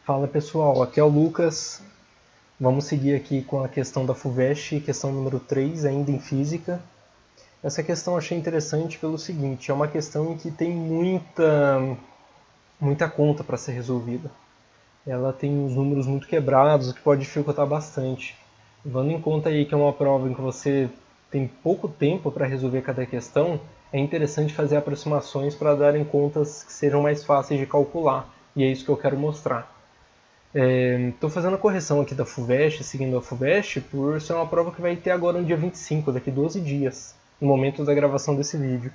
Fala pessoal, aqui é o Lucas. Vamos seguir aqui com a questão da FUVEST, questão número 3, ainda em física. Essa questão eu achei interessante pelo seguinte, é uma questão em que tem muita conta para ser resolvida. Ela tem uns números muito quebrados, o que pode dificultar bastante. Levando em conta aí que é uma prova em que você tem pouco tempo para resolver cada questão, é interessante fazer aproximações para darem contas que sejam mais fáceis de calcular, e é isso que eu quero mostrar. Estou fazendo a correção aqui da FUVEST, seguindo a FUVEST, por ser uma prova que vai ter agora no dia 25, daqui 12 dias, no momento da gravação desse vídeo.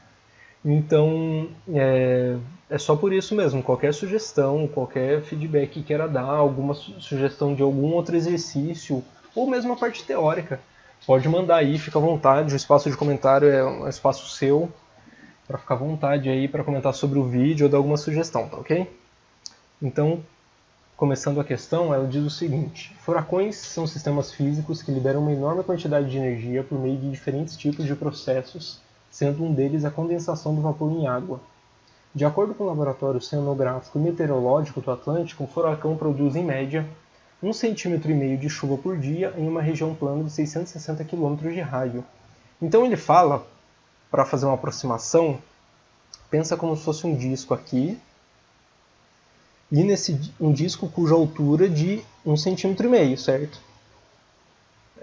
Então, é só por isso mesmo. Qualquer sugestão, qualquer feedback que queira dar, alguma sugestão de algum outro exercício, ou mesmo a parte teórica, pode mandar aí, fica à vontade. O espaço de comentário é um espaço seu, para ficar à vontade aí para comentar sobre o vídeo ou dar alguma sugestão, tá ok? Então, começando a questão, ela diz o seguinte: furacões são sistemas físicos que liberam uma enorme quantidade de energia por meio de diferentes tipos de processos, sendo um deles a condensação do vapor em água. De acordo com o Laboratório Oceanográfico e Meteorológico do Atlântico, um furacão produz, em média, 1,5 cm de chuva por dia em uma região plana de 660 km de raio. Então ele fala, para fazer uma aproximação, pensa como se fosse um disco aqui, e um disco cuja altura de 1,5 cm, certo?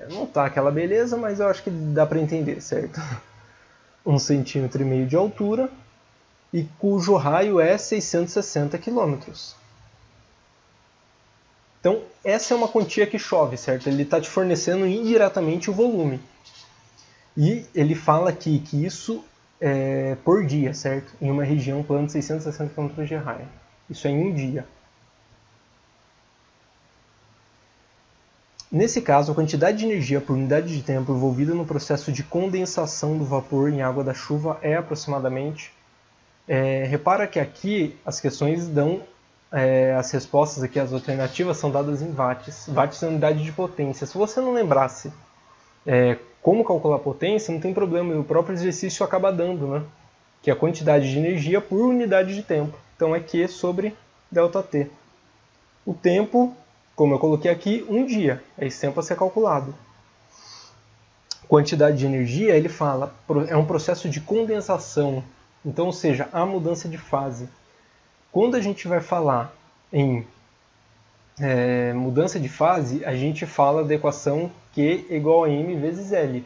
Não tá aquela beleza, mas eu acho que dá para entender, certo? 1,5 cm de altura e cujo raio é 660 km. Então, essa é uma quantia que chove, certo? Ele está te fornecendo indiretamente o volume. E ele fala aqui que isso é por dia, certo? Em uma região plana de 660 km de raio. Isso é em um dia. Nesse caso, a quantidade de energia por unidade de tempo envolvida no processo de condensação do vapor em água da chuva é aproximadamente... repara que aqui as questões dão... as respostas aqui, as alternativas são dadas em watts. Watts é unidade de potência. Se você não lembrasse como calcular a potência, não tem problema, o próprio exercício acaba dando, né? Que é a quantidade de energia por unidade de tempo. Então é Q sobre ΔT. O tempo, como eu coloquei aqui, um dia. É esse tempo a ser calculado. Quantidade de energia, ele fala, é um processo de condensação. Então, ou seja, a mudança de fase. Quando a gente vai falar em mudança de fase, a gente fala da equação Q igual a M vezes L.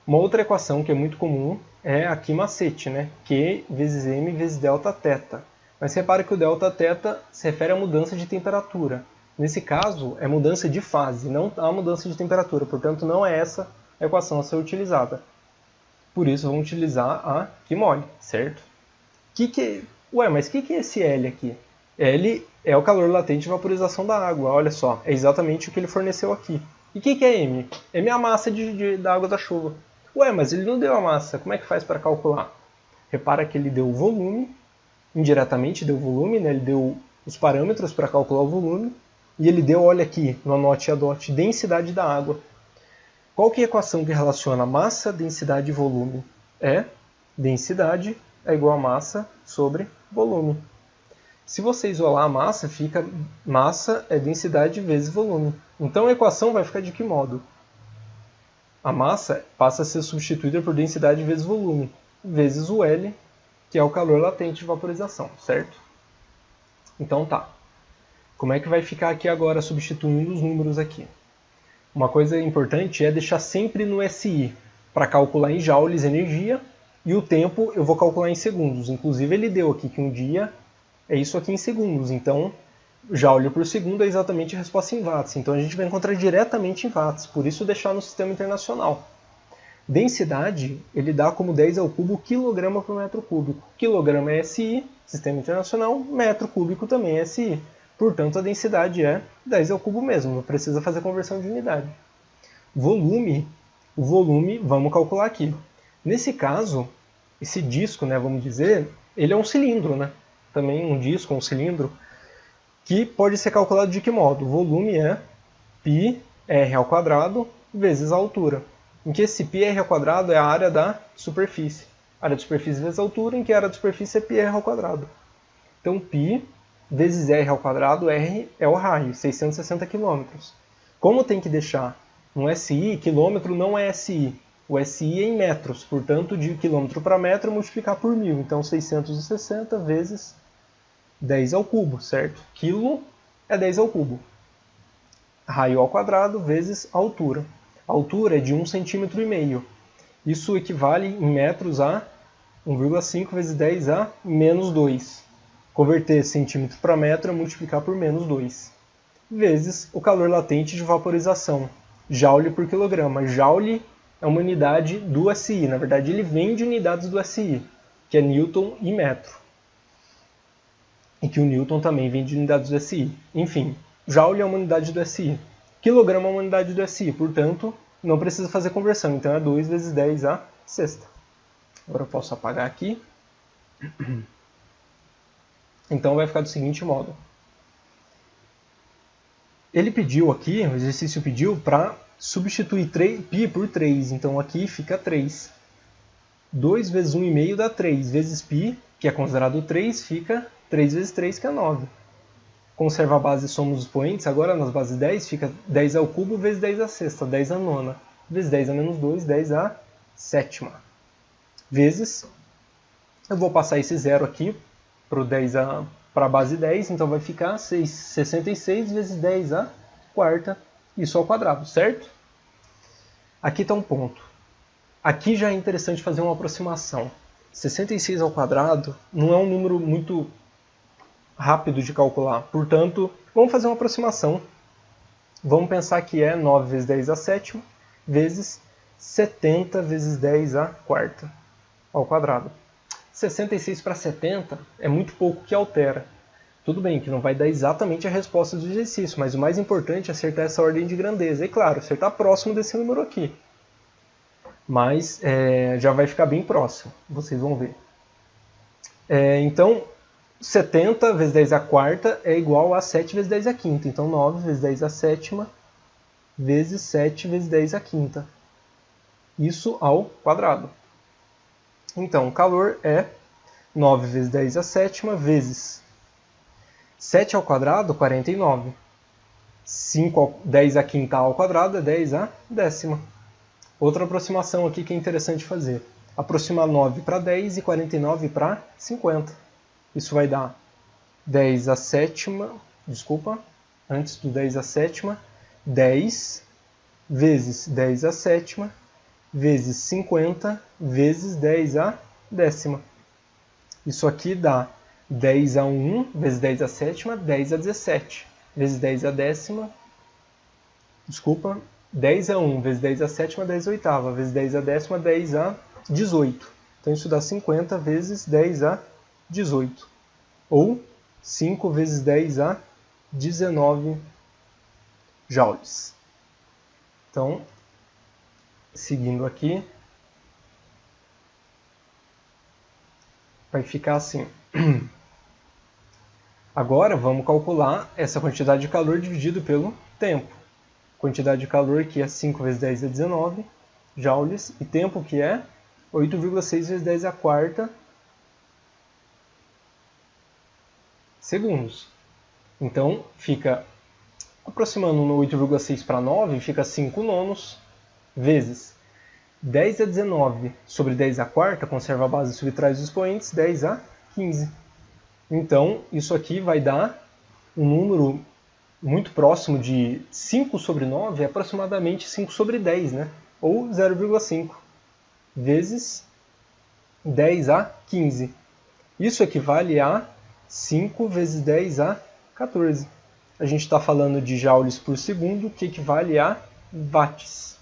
Uma outra equação que é muito comum é aqui macete, né? Q vezes M vezes Δθ. Mas repara que o Δθ se refere à mudança de temperatura. Nesse caso, é mudança de fase, não a mudança de temperatura. Portanto, não é essa a equação a ser utilizada. Por isso, vamos utilizar a QMOL, certo? Mas o que é esse L aqui? L é o calor latente de vaporização da água, olha só. É exatamente o que ele forneceu aqui. E o que é M? M é a massa da água da chuva. Mas ele não deu a massa, como é que faz para calcular? Repara que ele deu o volume, indiretamente deu o volume, né? Ele deu os parâmetros para calcular o volume, e ele deu, olha aqui, no anote e adote, densidade da água. Qual que é a equação que relaciona massa, densidade e volume? Densidade é igual a massa sobre volume. Se você isolar a massa, fica massa é densidade vezes volume. Então a equação vai ficar de que modo? A massa passa a ser substituída por densidade vezes volume, vezes o L, que é o calor latente de vaporização, certo? Então tá. Como é que vai ficar aqui agora substituindo os números aqui? Uma coisa importante é deixar sempre no SI, para calcular em joules energia, e o tempo eu vou calcular em segundos. Inclusive ele deu aqui que um dia é isso aqui em segundos, então joule por segundo é exatamente a resposta em watts. Então a gente vai encontrar diretamente em watts, por isso deixar no sistema internacional. Densidade, ele dá como 10 ao cubo quilograma por metro cúbico. Quilograma é SI, sistema internacional, metro cúbico também é SI. Portanto, a densidade é 10 ao cubo mesmo, não precisa fazer conversão de unidade. Volume, o volume, vamos calcular aqui. Nesse caso, esse disco, né, vamos dizer, ele é um cilindro, né? Também um disco, um cilindro, que pode ser calculado de que modo? O volume é πr² vezes a altura, em que esse πr² é a área da superfície. Área de superfície vezes a altura, em que a área de superfície é πr². Então, π vezes r ao quadrado, r é o raio, 660 km. Como tem que deixar um SI, quilômetro não é SI. O SI é em metros, portanto, de quilômetro para metro, multiplicar por 1000. Então, 660 vezes 10 ao cubo, certo? Quilo é 10 ao cubo. Raio ao quadrado vezes altura. A altura é de 1,5 cm. Isso equivale em metros a 1,5 vezes 10 a menos 2. Converter centímetro para metro é multiplicar por menos 2. Vezes o calor latente de vaporização. Joule por quilograma. Joule é uma unidade do SI. Na verdade, ele vem de unidades do SI, que é Newton e metro. E que o Newton também vem de unidades do SI. Enfim, Joule é uma unidade do SI. Quilograma é uma unidade do SI, portanto, não precisa fazer conversão. Então, é 2 vezes 10 a sexta. Agora eu posso apagar aqui. Então, vai ficar do seguinte modo. Ele pediu aqui, o exercício pediu para substituir π por 3. Então, aqui fica 3. 2 vezes 1,5 dá 3. Vezes π, que é considerado 3, fica 3 vezes 3, que é 9. Conserva a base, somos os expoentes. Agora, nas bases 10, fica 10 ao cubo vezes 10 à sexta. 10 à nona. Vezes 10 a menos 2, 10 à sétima. Vezes, eu vou passar esse zero aqui para a base 10, então vai ficar 66 vezes 10 à quarta, isso ao quadrado, certo? Aqui está um ponto. Aqui já é interessante fazer uma aproximação. 66 ao quadrado não é um número muito rápido de calcular, portanto, vamos fazer uma aproximação. Vamos pensar que é 9 vezes 10 à sétima, vezes 70 vezes 10 à quarta, ao quadrado. 66 para 70 é muito pouco que altera. Tudo bem que não vai dar exatamente a resposta do exercício, mas o mais importante é acertar essa ordem de grandeza. E claro, acertar próximo desse número aqui. Mas já vai ficar bem próximo, vocês vão ver. Então, 70 vezes 10 à quarta é igual a 7 vezes 10 à quinta. Então, 9 vezes 10 à sétima vezes 7 vezes 10 à quinta. Isso ao quadrado. Então, o calor é 9 vezes 10 à sétima vezes 7 ao quadrado, 49. 10 à quinta ao quadrado é 10 à décima. Outra aproximação aqui que é interessante fazer. Aproximar 9 para 10 e 49 para 50. Isso vai dar 10 à sétima, antes do 10 à sétima, 10 vezes 10 à sétima, vezes 50 vezes 10 à décima. Isso aqui dá 10 a 1 vezes 10 à sétima, 10 a 17. Vezes 10 à décima, 10 a 1 vezes 10 à sétima, 10 à oitava. Vezes 10 à décima, 10 a 18. Então isso dá 50 vezes 10 a 18. Ou 5 vezes 10 a 19 joules. Então, seguindo aqui, vai ficar assim. Agora vamos calcular essa quantidade de calor dividido pelo tempo. Quantidade de calor que é 5 vezes 10 é 19 joules. E tempo que é 8,6 vezes 10 à quarta segundos. Então, fica aproximando no 8,6 para 9, fica 5 nonos vezes 10 a 19 sobre 10 à quarta, conserva a base e subtrai os expoentes, 10 a 15. Então, isso aqui vai dar um número muito próximo de 5 sobre 9, é aproximadamente 5 sobre 10, né? Ou 0,5 vezes 10 a 15. Isso equivale a 5 vezes 10 a 14. A gente está falando de joules por segundo, que equivale a watts.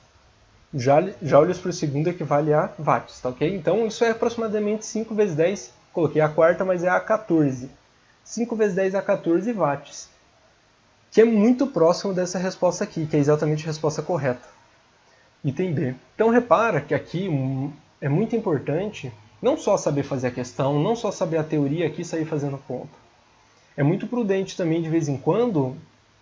Joules por segundo equivale a watts, tá ok? Então, isso é aproximadamente 5 vezes 10, coloquei a quarta, mas é a 14. 5 vezes 10 a 14 watts, que é muito próximo dessa resposta aqui, que é exatamente a resposta correta. Item B. Então, repara que aqui é muito importante não só saber fazer a questão, não só saber a teoria aqui e sair fazendo conta. É muito prudente também, de vez em quando,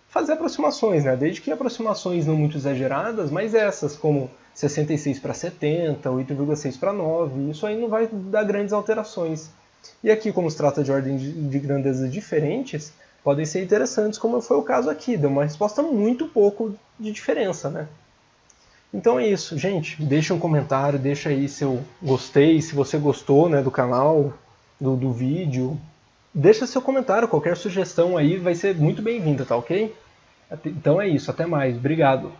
fazer aproximações, né? Desde que aproximações não muito exageradas, mas essas, como 66 para 70, 8,6 para 9, isso aí não vai dar grandes alterações. E aqui, como se trata de ordem de grandeza diferentes, podem ser interessantes, como foi o caso aqui. Deu uma resposta muito pouco de diferença, né? Então é isso, gente. Deixa um comentário, deixa aí seu gostei, se você gostou, né, do canal, do vídeo. Deixa seu comentário, qualquer sugestão aí vai ser muito bem-vinda, tá ok? Então é isso, até mais. Obrigado.